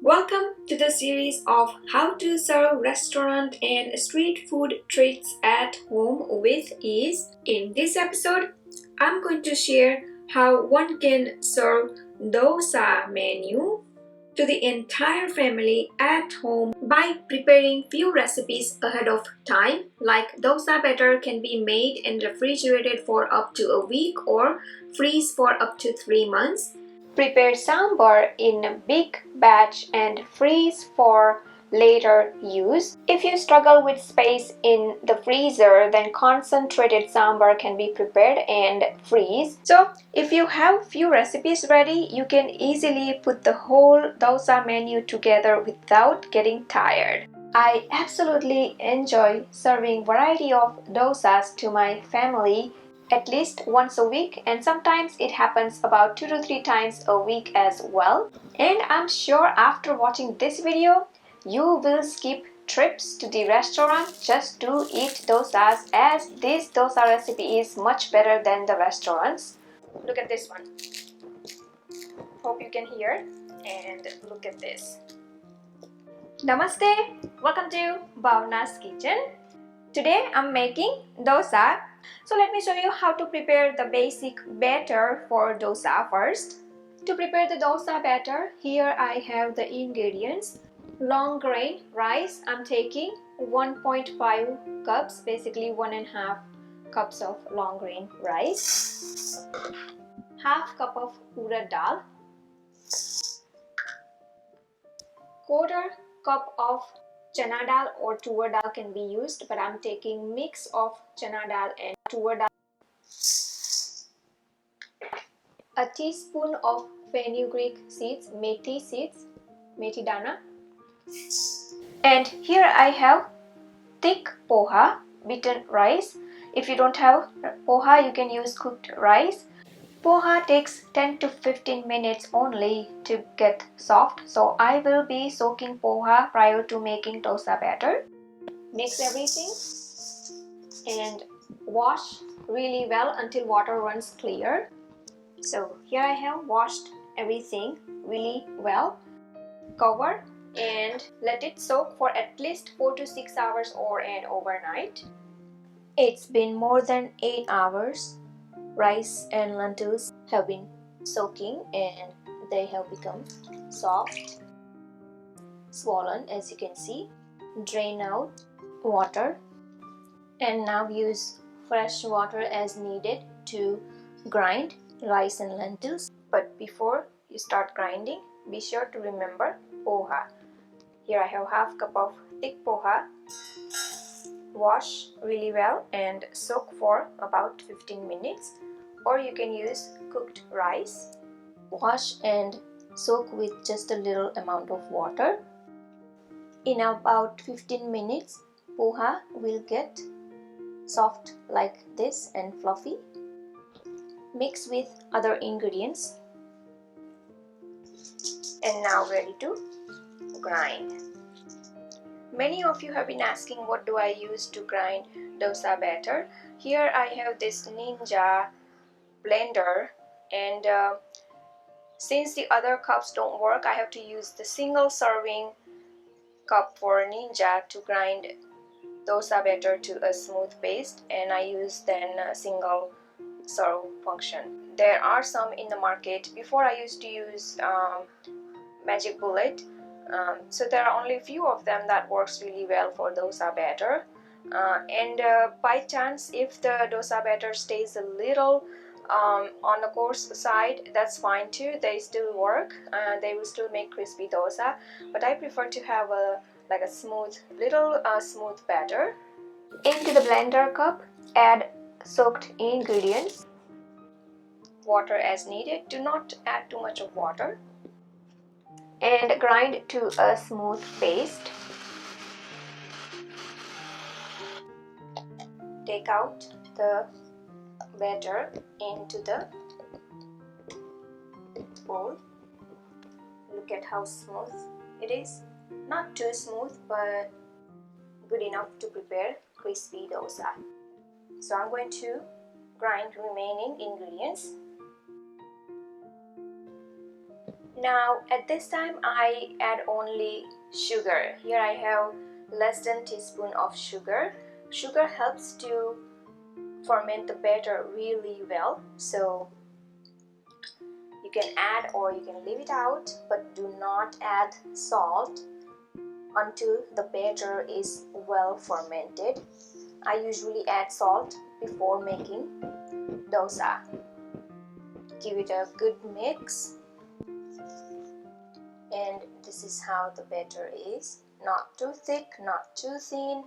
Welcome to the series of how to serve restaurant and street food treats at home with ease. In this episode, I'm going to share how one can serve dosa menu to the entire family at home by preparing few recipes ahead of time. Like dosa batter can be made and refrigerated for up to a week or freeze for up to 3 months. Prepare sambar in a big batch and freeze for later use. If you struggle with space in the freezer, then concentrated sambar can be prepared and freeze. So, if you have few recipes ready, you can easily put the whole dosa menu together without getting tired. I absolutely enjoy serving variety of dosas to my family at least once a week, and sometimes it happens about 2 to 3 times a week as well. And I'm sure after watching this video, you will skip trips to the restaurant just to eat dosas, as this dosa recipe is much better than the restaurants. Look at this one. Hope you can hear. And look at this. Namaste! Welcome to Bhavna's Kitchen. Today I'm making dosa. So let me show you how to prepare the basic batter for dosa first. To prepare the dosa batter, here I have the ingredients. Long grain rice, I'm taking 1.5 cups, basically 1.5 cups of long grain rice. Half cup of urad dal. Quarter cup of chana dal or tur dal can be used, but I'm taking mix of chana dal and tur dal. A teaspoon of fenugreek seeds, methi dana. And here I have thick poha, beaten rice. If you don't have poha, you can use cooked rice. Poha takes 10 to 15 minutes only to get soft, so I will be soaking poha prior to making dosa batter. Mix everything and wash really well until water runs clear. So here I have washed everything really well. Cover and let it soak for at least 4 to 6 hours or an overnight. It's been more than 8 hours. Rice and lentils have been soaking and they have become soft, swollen as you can see. Drain out water and now use fresh water as needed to grind rice and lentils. But before you start grinding, be sure to remember poha. Here I have half cup of thick poha. Wash really well and soak for about 15 minutes, or you can use cooked rice. Wash and soak with just a little amount of water. In about 15 minutes, poha will get soft like this and fluffy. Mix with other ingredients and now ready to grind. Many of you have been asking what do I use to grind dosa batter. Here I have this Ninja blender, and since the other cups don't work, I have to use the single serving cup for Ninja to grind dosa batter to a smooth paste, and I use then a single serve function. There are some in the market. Before I used to use Magic Bullet. So there are only a few of them that works really well for dosa batter. And by chance, if the dosa batter stays a little on the coarse side, that's fine too. They still work. They will still make crispy dosa. But I prefer to have a smooth batter. Into the blender cup, add soaked ingredients. Water as needed. Do not add too much of water. And grind to a smooth paste. Take out the batter into the bowl. Look at how smooth it is. Not too smooth, but good enough to prepare crispy dosa. So I'm going to grind remaining ingredients. Now at this time I add only sugar. Here I have less than teaspoon of sugar. Sugar helps to ferment the batter really well, so you can add or you can leave it out, but do not add salt until the batter is well fermented. I usually add salt before making dosa. Give it a good mix, and this is how the batter is. Not too thick, not too thin,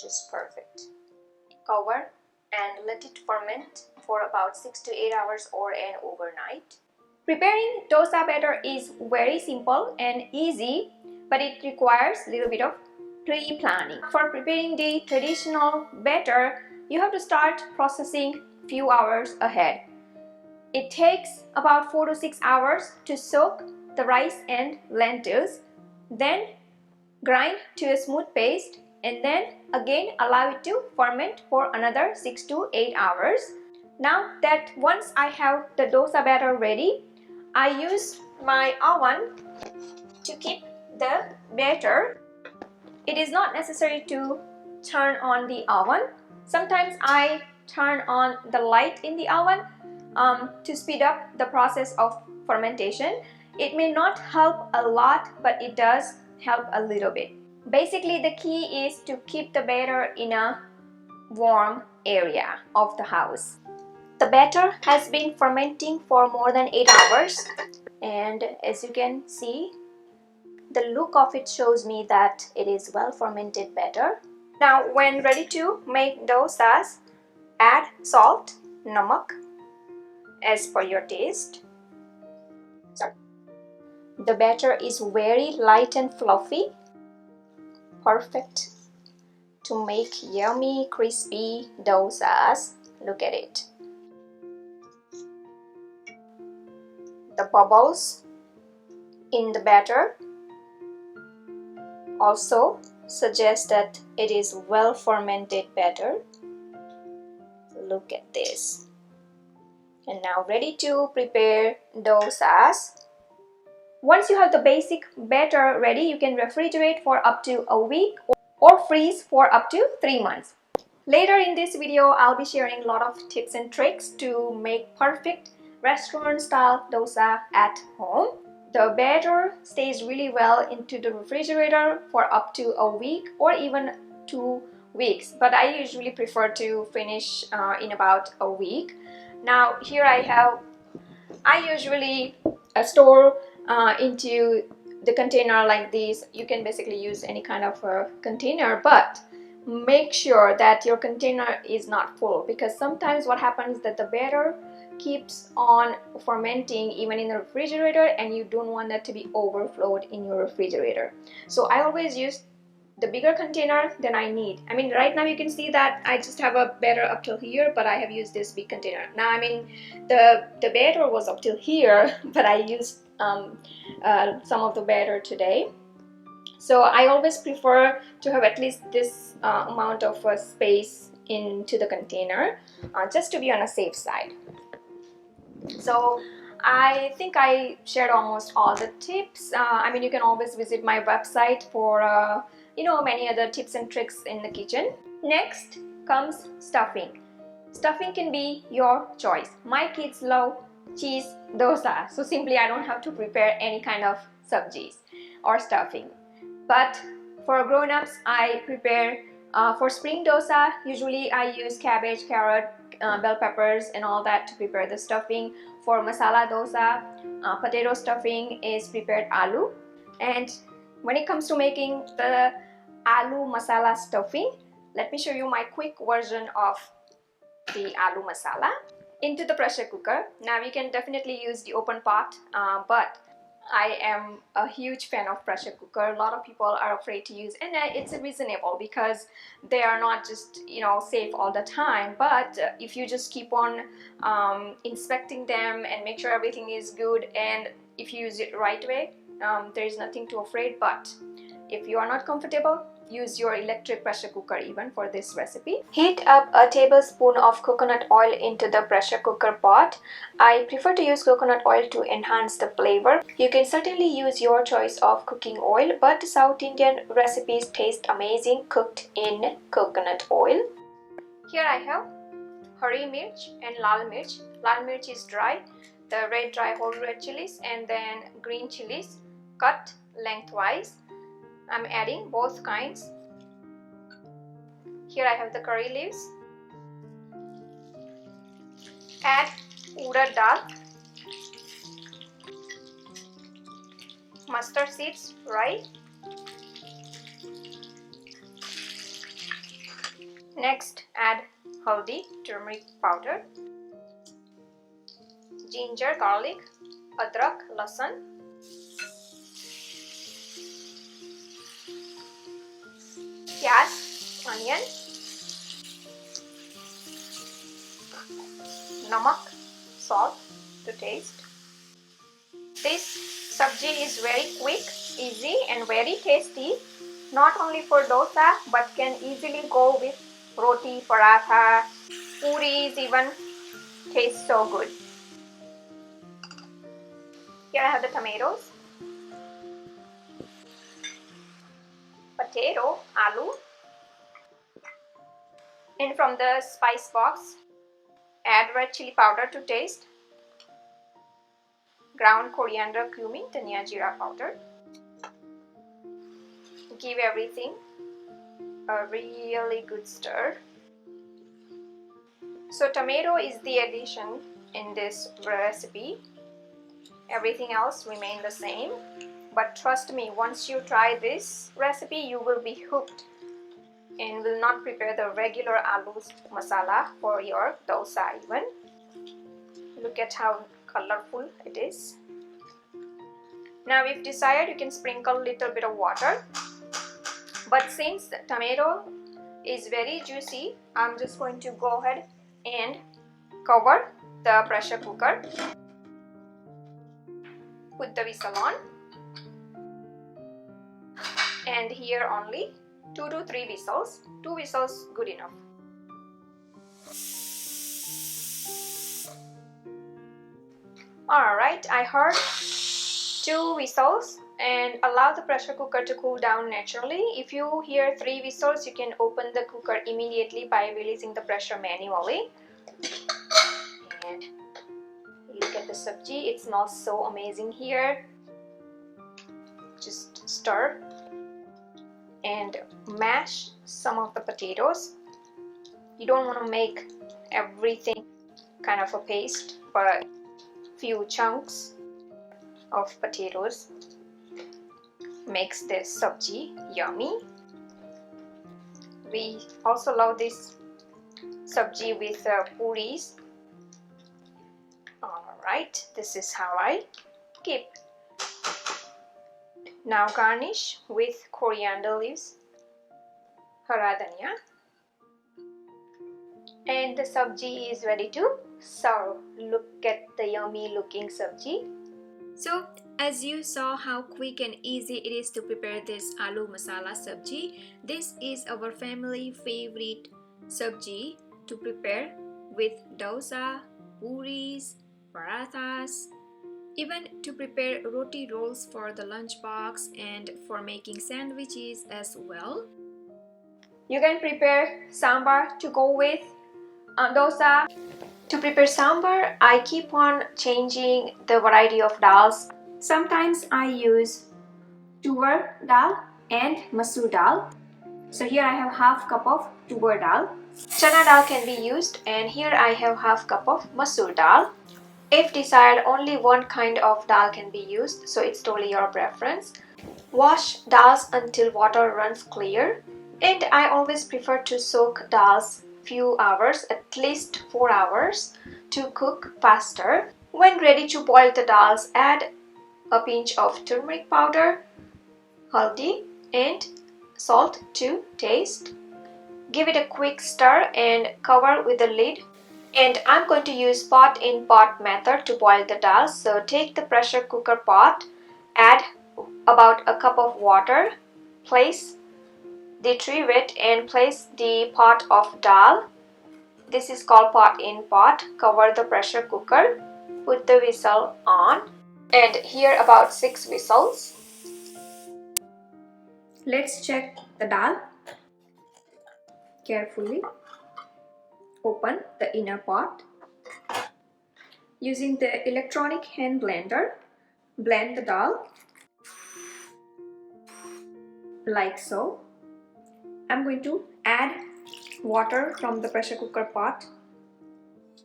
just perfect. Cover and let it ferment for about 6 to 8 hours or an overnight. Preparing dosa batter is very simple and easy, but it requires a little bit of pre-planning. For preparing the traditional batter, you have to start processing few hours ahead. It takes about 4 to 6 hours to soak the rice and lentils, then grind to a smooth paste, and then again allow it to ferment for another 6 to 8 hours. Now that once I have the dosa batter ready, I use my oven to keep the batter. It is not necessary to turn on the oven. Sometimes I turn on the light in the oven to speed up the process of fermentation. It may not help a lot, but it does help a little bit. Basically, the key is to keep the batter in a warm area of the house. The batter has been fermenting for more than 8 hours, and as you can see, the look of it shows me that it is well fermented batter. Now when ready to make dosas, add salt, namak, as per your taste. The batter is very light and fluffy, perfect to make yummy crispy dosas. Look at it. The bubbles in the batter also suggest that it is well fermented batter. Look at this. And now ready to prepare dosas. Once you have the basic batter ready, you can refrigerate for up to a week or freeze for up to 3 months. Later in this video, I'll be sharing a lot of tips and tricks to make perfect restaurant style dosa at home. The batter stays really well into the refrigerator for up to a week or even 2 weeks, but I usually prefer to finish in about a week. Now here I usually store into the container like this. You can basically use any kind of a container, but make sure that your container is not full, because sometimes what happens is that the batter keeps on fermenting even in the refrigerator, and you don't want that to be overflowed in your refrigerator. So I always use the bigger container than I need. I mean, right now you can see that I just have a batter up till here, but I have used this big container. Now, I mean, the batter was up till here, but I used some of the batter today. So I always prefer to have at least this amount of space into the container, just to be on a safe side. So I think I shared almost all the tips. I mean, you can always visit my website for many other tips and tricks in the kitchen. Next comes stuffing. Stuffing can be your choice. My kids love cheese dosa, so simply I don't have to prepare any kind of sabjis or stuffing. But for grown-ups, I prepare for spring dosa. Usually I use cabbage, carrot, bell peppers and all that to prepare the stuffing. For masala dosa, potato stuffing is prepared aloo. And when it comes to making the aloo masala stuffing, let me show you my quick version of the aloo masala. Into the pressure cooker. Now you can definitely use the open pot, but I am a huge fan of pressure cooker. A lot of people are afraid to use, and it's reasonable because they are not just safe all the time. But if you just keep on inspecting them and make sure everything is good, and if you use it right way, there is nothing to afraid. But if you are not comfortable, use your electric pressure cooker even for this recipe. Heat up a tablespoon of coconut oil into the pressure cooker pot. I prefer to use coconut oil to enhance the flavor. You can certainly use your choice of cooking oil, but South Indian recipes taste amazing cooked in coconut oil. Here I have Hari Mirch and Lal Mirch. Lal Mirch is dry, the red dry whole red chilies, and then green chilies cut lengthwise. I'm adding both kinds. Here I have the curry leaves. Add urad dal, mustard seeds, right? Next, add haldi, turmeric powder, ginger, garlic, adrak, lasan, pyaz, onion, namak, salt to taste. This sabji is very quick, easy and very tasty, not only for dosa but can easily go with roti, paratha, puris even. Tastes so good. Here I have the tomatoes, potato, aloo, and from the spice box, add red chili powder to taste, ground coriander, cumin, dhania, jeera powder. Give everything a really good stir. So tomato is the addition in this recipe. Everything else remain the same. But trust me, once you try this recipe, you will be hooked and will not prepare the regular aloo masala for your dosa even. Look at how colorful it is. Now if desired, you can sprinkle a little bit of water. But since the tomato is very juicy, I'm just going to go ahead and cover the pressure cooker. Put the whistle on. And here only 2 to 3 whistles. 2 whistles good enough. Alright, I heard 2 whistles and allow the pressure cooker to cool down naturally. If you hear 3 whistles, you can open the cooker immediately by releasing the pressure manually. And look at the sabji, it smells so amazing here. Just stir and mash some of the potatoes. You don't want to make everything kind of a paste, but few chunks of potatoes makes this sabji yummy. We also love this sabji with puris. Alright, this is how I keep. Now garnish with coriander leaves, hara dhania, and the sabji is ready to serve. Look at the yummy looking sabji. So, as you saw how quick and easy it is to prepare this aloo masala sabji, this is our family favorite sabji to prepare with dosa, puris, parathas, even to prepare roti rolls for the lunchbox and for making sandwiches as well. You can prepare sambar to go with dosa. To prepare sambar, I keep on changing the variety of dals. Sometimes I use tuvar dal and masoor dal. So here I have half cup of tuvar dal. Chana dal can be used, and here I have half cup of masoor dal. If desired, only one kind of dal can be used, so it's totally your preference. Wash dals until water runs clear, and I always prefer to soak dals few hours, at least 4 hours, to cook faster. When ready to boil the dals, add a pinch of turmeric powder, haldi, and salt to taste. Give it a quick stir and cover with the lid. And I'm going to use pot in pot method to boil the dal. So take the pressure cooker pot, add about a cup of water, place retrieve it and place the pot of dal. This is called pot in pot. Cover the pressure cooker, put the whistle on, and hear about 6 whistles. Let's check the dal. Carefully open the inner pot. Using the electronic hand blender, blend the dal like so. I'm going to add water from the pressure cooker pot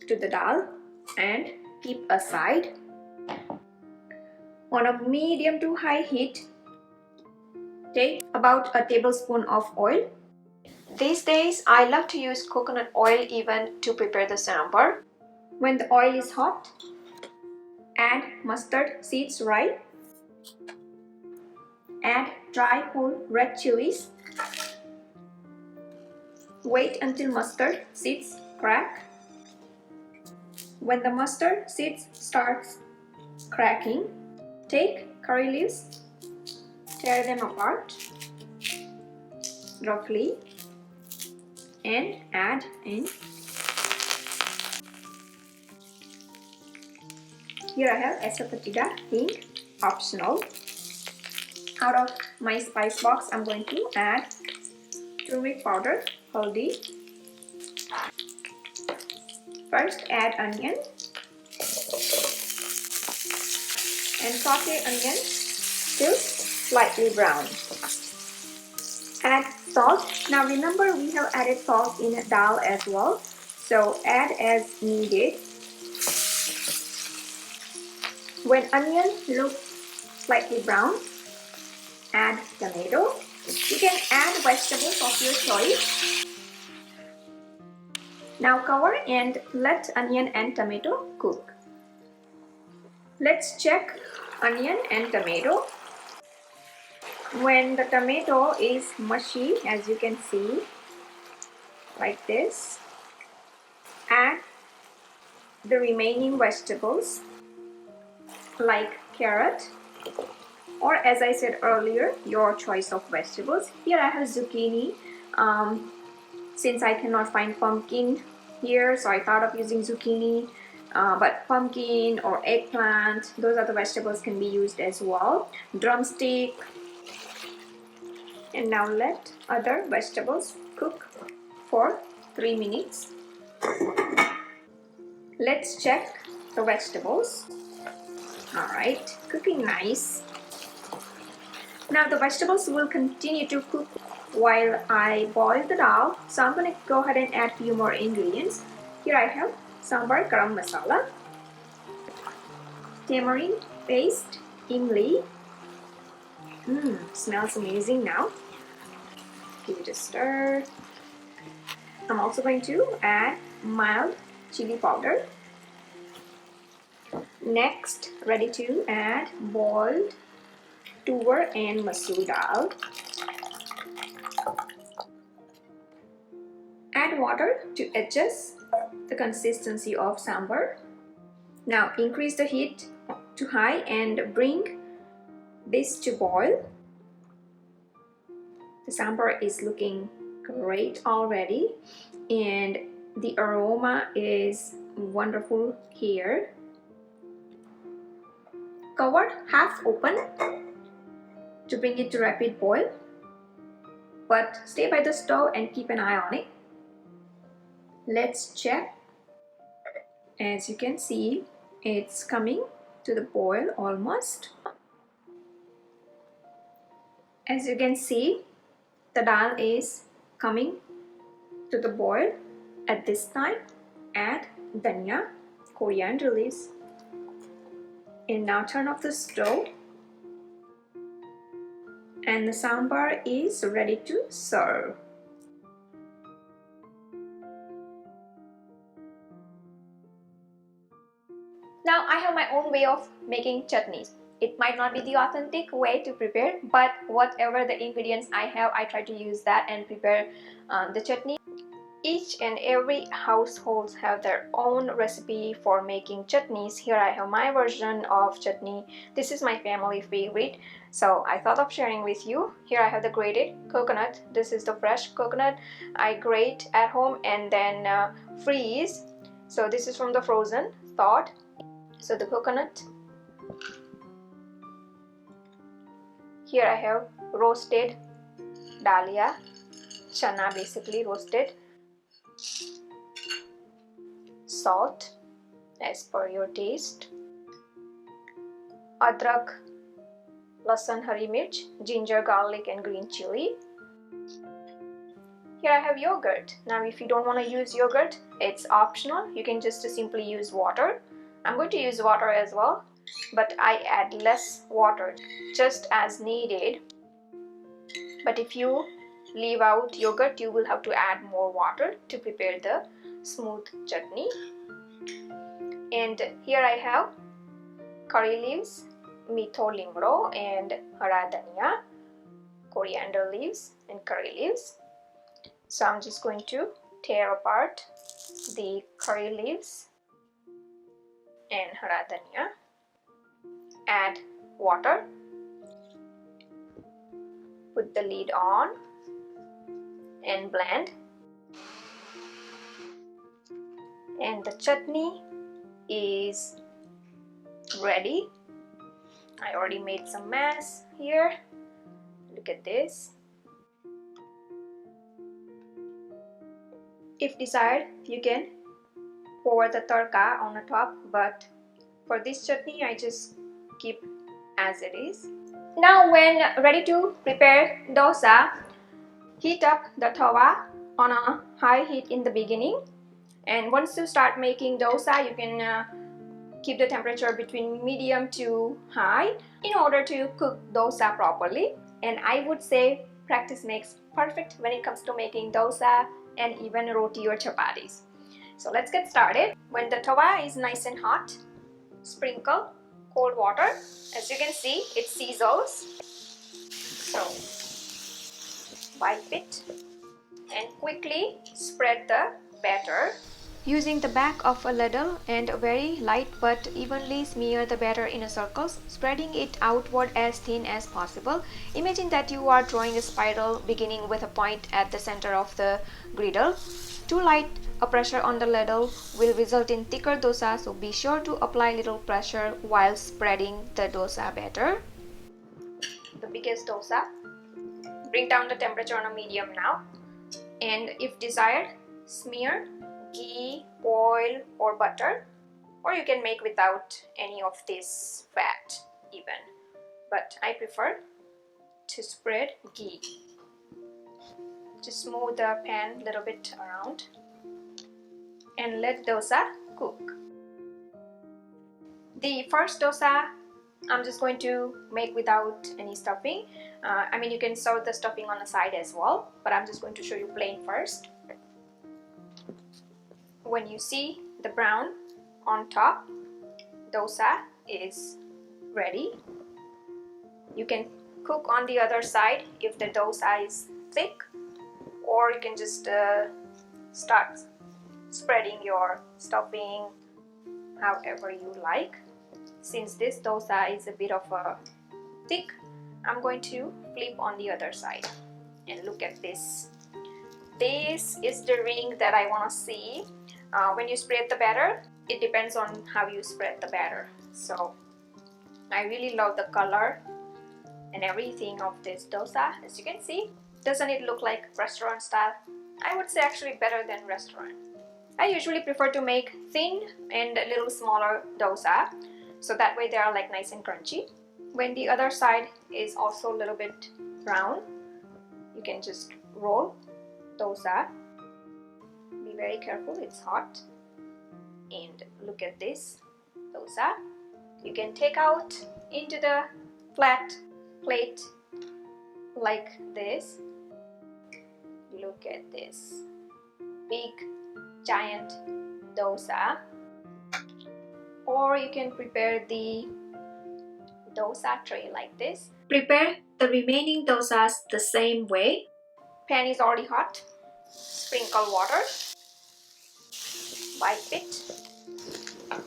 to the dal and keep aside. On a medium to high heat, take about a tablespoon of oil. These days, I love to use coconut oil even to prepare the sambar. When the oil is hot, add mustard seeds right. Add dry whole red chilies. Wait until mustard seeds crack. When the mustard seeds starts cracking, take curry leaves, tear them apart roughly and add in. Here I have asafoetida hing, optional. Out of my spice box, I'm going to add turmeric powder, haldi. First add onion and saute onion till slightly brown. Add salt. Now remember, we have added salt in dal as well, so add as needed. When onion looks slightly brown, add tomato. You can add vegetables of your choice. Now cover and let onion and tomato cook. Let's check onion and tomato. When the tomato is mushy, as you can see, like this, add the remaining vegetables like carrot, or as I said earlier, your choice of vegetables. Here I have zucchini. Since I cannot find pumpkin here, so I thought of using zucchini, but pumpkin or eggplant, those other vegetables can be used as well. Drumstick. And now let other vegetables cook for 3 minutes. Let's check the vegetables. Alright, cooking nice. Now the vegetables will continue to cook while I boil the dal. So I'm going to go ahead and add a few more ingredients. Here I have sambar garam masala, tamarind paste, imli. Smells amazing now. Give it a stir. I'm also going to add mild chili powder. Next, ready to add boiled tur and masoor dal. Add water to adjust the consistency of sambar. Now increase the heat to high and bring this to boil. The sambar is looking great already and the aroma is wonderful here. Cover half open to bring it to rapid boil, but stay by the stove and keep an eye on it. Let's check. As you can see, it's coming to the boil almost. As you can see, the dal is coming to the boil. At this time, add dhania, coriander leaves, and now turn off the stove. And the sambar is ready to serve. Now I have my own way of making chutneys. It might not be the authentic way to prepare, but whatever the ingredients I have, I try to use that and prepare the chutney. Each and every household have their own recipe for making chutneys. Here I have my version of chutney. This is my family favorite, so I thought of sharing with you. Here I have the grated coconut. This is the fresh coconut I grate at home and then freeze. So this is from the frozen thawed. So the coconut. Here I have roasted dalia, chana basically roasted. Salt as per your taste, adrak, lasan, hari mirch, ginger, garlic and green chili. Here I have yogurt. Now if you don't want to use yogurt, it's optional. You can just simply use water. I'm going to use water as well, but I add less water just as needed. But if you leave out yogurt, you will have to add more water to prepare the smooth chutney. And here I have curry leaves, mitho limro and hara dhania, coriander leaves and curry leaves. So I'm just going to tear apart the curry leaves and hara dhania, add water, put the lid on and blend. And the chutney is ready. I already made some mess here. Look at this. If desired, you can pour the tadka on the top, but for this chutney I just keep as it is. Now when ready to prepare dosa, heat up the tawa on a high heat in the beginning, and once you start making dosa, you can keep the temperature between medium to high in order to cook dosa properly. And I would say practice makes perfect when it comes to making dosa and even roti or chapatis. So let's get started. When the tawa is nice and hot, sprinkle cold water. As you can see, it sizzles. So wipe it and quickly spread the batter. Using the back of a ladle and very light but evenly smear the batter in circles, spreading it outward as thin as possible. Imagine that you are drawing a spiral beginning with a point at the center of the griddle. Too light a pressure on the ladle will result in thicker dosa, so be sure to apply little pressure while spreading the dosa batter. The biggest dosa. Bring down the temperature on a medium now, and if desired, smear ghee, oil or butter, or you can make without any of this fat even, but I prefer to spread ghee. Just move the pan a little bit around and let dosa cook. The first dosa I'm just going to make without any stuffing. I mean, you can serve the stuffing on the side as well, but I'm just going to show you plain first. When you see the brown on top, dosa is ready. You can cook on the other side if the dosa is thick, or you can just start spreading your stuffing however you like. Since this dosa is a bit of a thick, I'm going to flip on the other side and look at this. This is the ring that I want to see. When you spread the batter, it depends on how you spread the batter. So I really love the color and everything of this dosa. As you can see, doesn't it look like restaurant style? I would say actually better than restaurant. I usually prefer to make thin and a little smaller dosa, so that way they are like nice and crunchy. When the other side is also a little bit brown, you can just roll dosa. Be very careful, it's hot. And look at this dosa. You can take out into the flat plate like this. Look at this big giant dosa. Or you can prepare the dosa tray like this. Prepare the remaining dosas the same way. Pan is already hot. Sprinkle water, wipe it,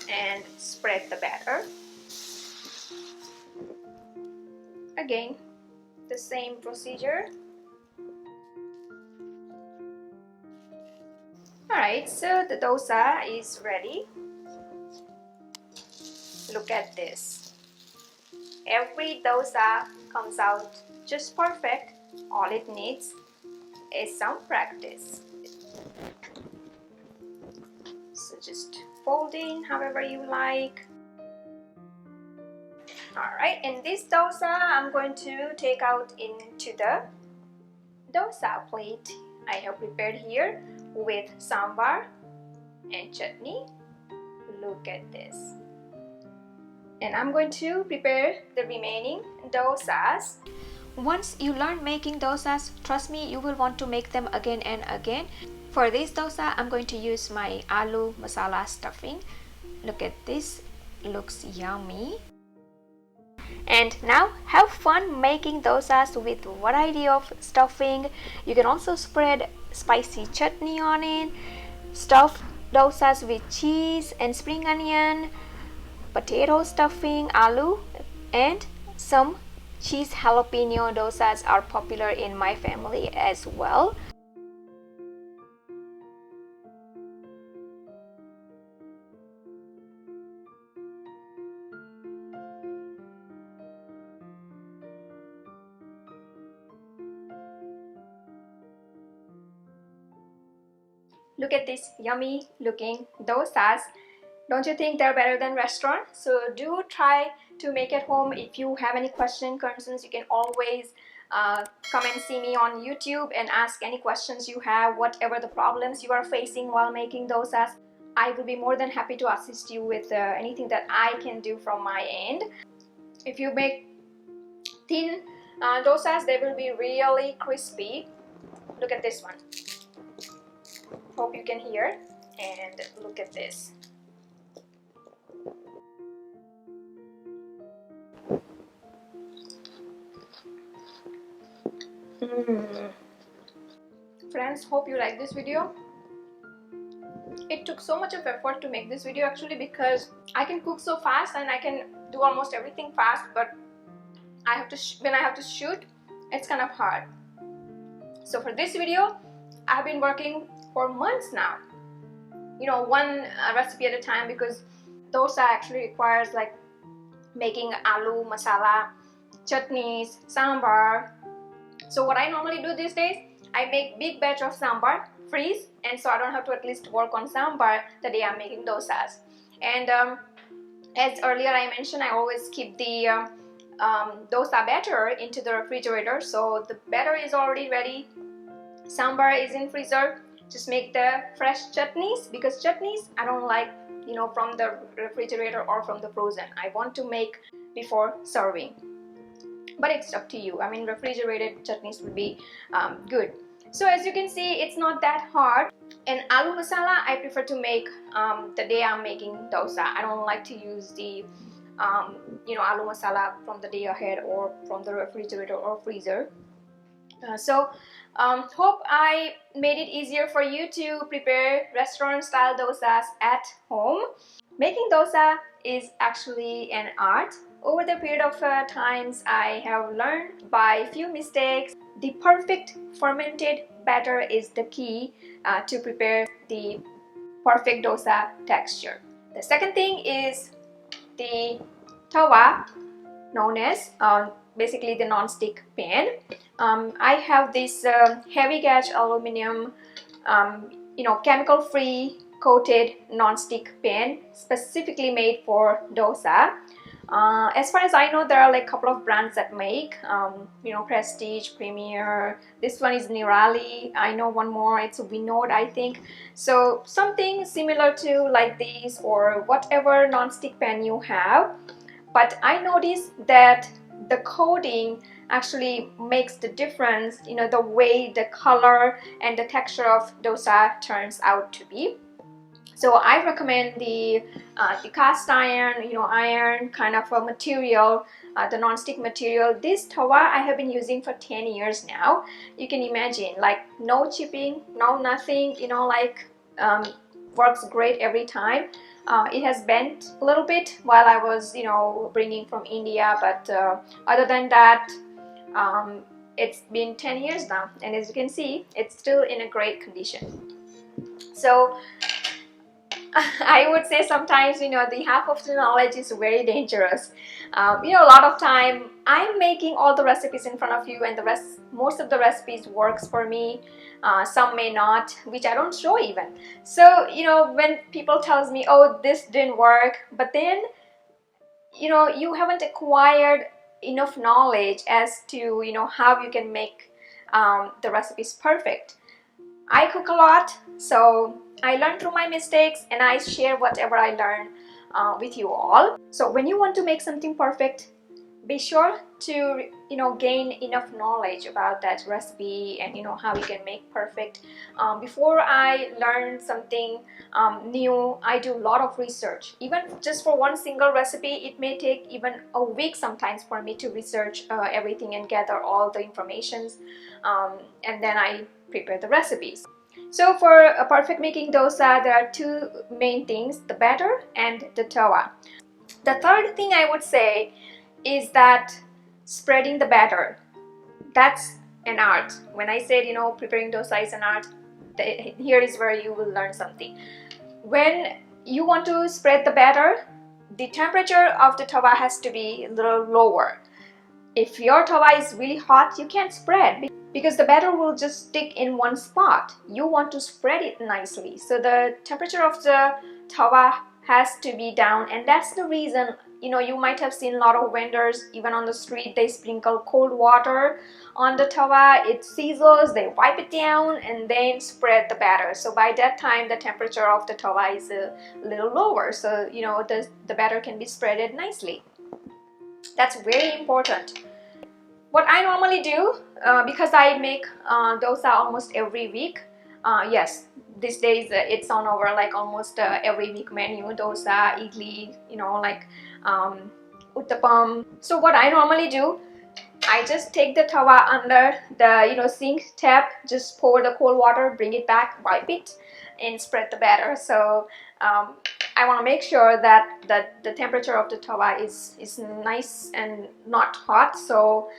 and spread the batter. Again, the same procedure. Alright, so the dosa is ready. Look at this. Every dosa comes out just perfect. All it needs is some practice. So just fold in however you like. Alright, and this dosa I'm going to take out into the dosa plate I have prepared here with sambar and chutney. Look at this. And I'm going to prepare the remaining dosas. Once you learn making dosas, trust me, you will want to make them again and again. For this dosa, I'm going to use my aloo masala stuffing. Look at this, looks yummy. And now have fun making dosas with variety of stuffing. You can also spread spicy chutney on it, stuff dosas with cheese and spring onion, potato stuffing, aloo, and some cheese jalapeno dosas are popular in my family as well. Look at these yummy looking dosas. Don't you think they're better than restaurant? So do try to make at home. If you have any questions, concerns, you can always come and see me on YouTube and ask any questions you have, whatever the problems you are facing while making dosas. I will be more than happy to assist you with anything that I can do from my end. If you make thin dosas, they will be really crispy. Look at this one. Hope you can hear. And look at this. Friends, hope you like this video. It took so much of effort to make this video actually, because I can cook so fast and I can do almost everything fast, but when I have to shoot, it's kind of hard. So for this video, I've been working for months now, you know, one recipe at a time, because dosa actually requires like making aloo masala, chutneys, sambar. So what I normally do these days, I make big batch of sambar, freeze, and so I don't have to at least work on sambar the day I'm making dosas. And as earlier I mentioned, I always keep the dosa batter into the refrigerator. So the batter is already ready, sambar is in freezer. Just make the fresh chutneys, because chutneys I don't like, you know, from the refrigerator or from the frozen. I want to make before serving. But it's up to you. I mean, refrigerated chutneys would be good. So as you can see, it's not that hard. And aloo masala, I prefer to make the day I'm making dosa. I don't like to use the you know, aloo masala from the day ahead or from the refrigerator or freezer. Hope I made it easier for you to prepare restaurant style dosas at home. Making dosa is actually an art. Over the period of times, I have learned by few mistakes. The perfect fermented batter is the key to prepare the perfect dosa texture. The second thing is the tawa, known as basically the non-stick pan. I have this heavy gauge aluminum, you know, chemical-free coated non-stick pan specifically made for dosa. As far as I know, there are like a couple of brands that make, you know, Prestige, Premier. This one is Nirali. I know one more, it's Vinod, I think. So something similar to like these, or whatever non-stick pan you have. But I noticed that the coating actually makes the difference, you know, the way the color and the texture of dosa turns out to be. So I recommend the cast iron, iron kind of a material, the non-stick material. This tawa I have been using for 10 years now. You can imagine, like no chipping, no nothing, works great every time. It has bent a little bit while I was, bringing from India, but other than that, it's been 10 years now, and as you can see, it's still in a great condition. So I would say sometimes, the half of the knowledge is very dangerous. A lot of time I'm making all the recipes in front of you, and most of the recipes works for me. Some may not, which I don't show even. So, when people tells me, oh, this didn't work, but then, you haven't acquired enough knowledge as to, how you can make the recipes perfect. I cook a lot, so I learn through my mistakes and I share whatever I learn with you all. So when you want to make something perfect, be sure to gain enough knowledge about that recipe and how you can make perfect. Before I learn something new, I do a lot of research. Even just for one single recipe, it may take even a week sometimes for me to research everything and gather all the informations, and then I prepare the recipes. So for a perfect making dosa, there are two main things: the batter and the tawa. The third thing I would say is that spreading the batter. That's an art. When I said, preparing dosa is an art, here is where you will learn something. When you want to spread the batter, the temperature of the tawa has to be a little lower. If your tawa is really hot, you can't spread because the batter will just stick in one spot. You want to spread it nicely. So the temperature of the tawa has to be down, and that's the reason, you might have seen a lot of vendors, even on the street, they sprinkle cold water on the tawa, it sizzles, they wipe it down, and then spread the batter. So by that time, the temperature of the tawa is a little lower, so the batter can be spreaded nicely. That's very important. What I normally do, because I make dosa almost every week, yes, these days it's on our like almost every week menu: dosa, idli, uttapam. So what I normally do, I just take the tawa under the sink tap, just pour the cold water, bring it back, wipe it, and spread the batter. So I want to make sure that the temperature of the tawa is nice and not hot. So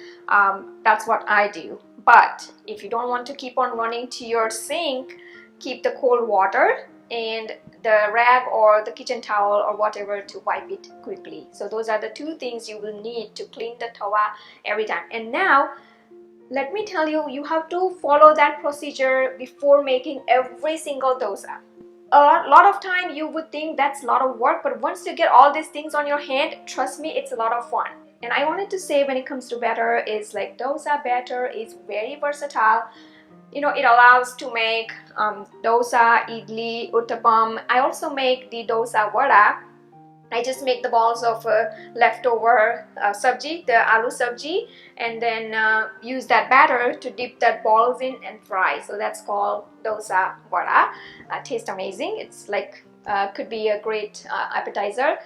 that's what I do. But if you don't want to keep on running to your sink, keep the cold water and the rag or the kitchen towel or whatever to wipe it quickly. So those are the two things you will need to clean the tawa every time. And now let me tell you, you have to follow that procedure before making every single dosa. A lot of time you would think that's a lot of work, but once you get all these things on your hand, trust me, it's a lot of fun. And I wanted to say, when it comes to batter, is like dosa batter is very versatile. It allows to make dosa, idli, uttapam. I also make the dosa vada. I just make the balls of leftover sabji, the aloo sabji, and then use that batter to dip that balls in and fry. So that's called dosa vada. Tastes amazing. It's like could be a great appetizer.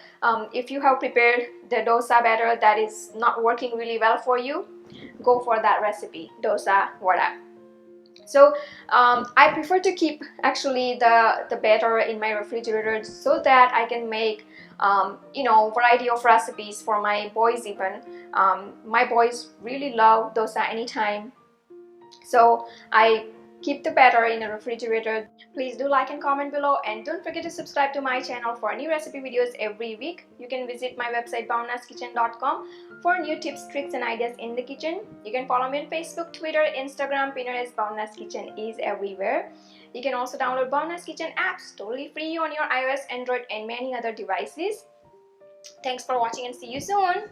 If you have prepared the dosa batter that is not working really well for you, go for that recipe, dosa vada. So I prefer to keep actually the batter in my refrigerator so that I can make variety of recipes for my boys. Even my boys really love dosa anytime, so I keep the batter in the refrigerator. Please do like and comment below, and don't forget to subscribe to my channel for new recipe videos every week. You can visit my website bhavnaskitchen.com for new tips, tricks and ideas in the kitchen. You can follow me on Facebook, Twitter, Instagram. Pinterest. Bhavna's Kitchen is everywhere. You can also download Bhavna's Kitchen apps totally free on your iOS, Android and many other devices. Thanks for watching and see you soon.